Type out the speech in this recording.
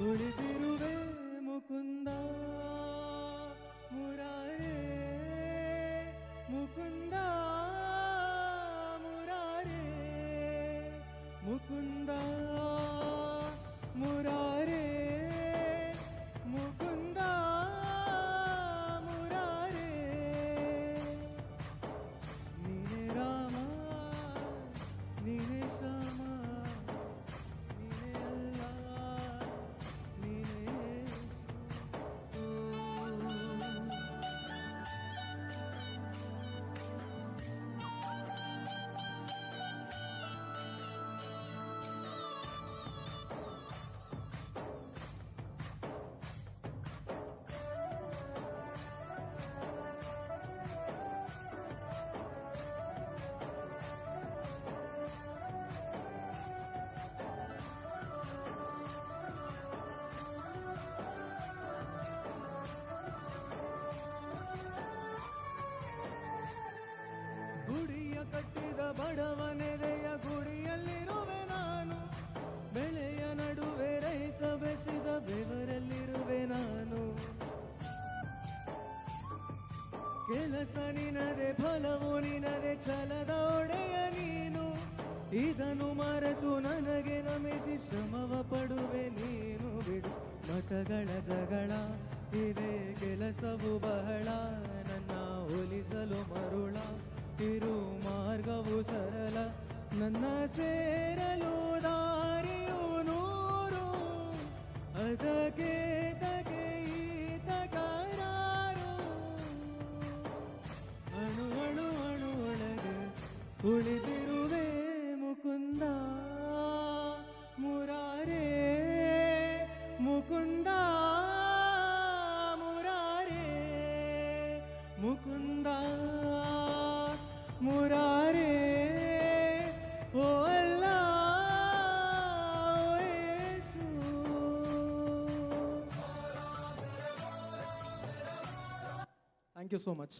ಉಳಿದಿರುವೆ ಮುಕುಂದ ಮುರಾರೇ ಮುಕುಂದ ಮುರಾರೇ ಮುಕುಂದ ಮುರಾರೇ ಮುಕುಂದ ಮುರಾರೇ ನೀನೇ ರಾಮ ನೀನೇ ಶ್ಯಾಮ ನೀನೇ ಅಲ್ಲ ನೀನೇ ಗುಡಿಯ ಕಟ್ಟಿದ ಬಡವನೆದೆಯ ಗುಡಿಯಲ್ಲಿರುವೆ ನಾನು ಬೆಳೆಯ ನಡುವೆ ರೈತ ಬೆಸಿದ ಬೆವರಲ್ಲಿರುವೆ ನಾನು ಕೆಲಸ ನಿನದೆ ಫಲವು ನಿನದೆ ಛಲದ ಒಡೆಯ ನೀನು ಇದನ್ನು ಮರೆತು ನನಗೆ ನಮಿಸಿ ಶ್ರಮವ ಪಡುವೆ ನೀನು ಬಿಡು ಮತಗಳ ಜಗಳ ಇದೇ ಕೆಲಸವು ಬಹಳ ನನ್ನ ಒಲಿಸಲು ಮರುಳ ಇರು ಮಾರ್ಗವು ಸರಳ ನನ್ನ ಸೇರಲು ದಾರಿಯು ನೂರು ಅದಕ್ಕೆ ತಗೆ ತಕರಾರು ಅಣು ಅಣು ಅಣು ಒಳಗೆ ಉಳಿದಿರುವೆ ಮುಕುಂದ ಮುರಾರೇ ಮುಕುಂದ ಮುರಾರೇ ಮುಕುಂದ ಮುರಾರೇ ಓ ಅಲ್ಲ ಓ ಯೇಸು ಥ್ಯಾಂಕ್ ಯು ಸೋ ಮಚ್.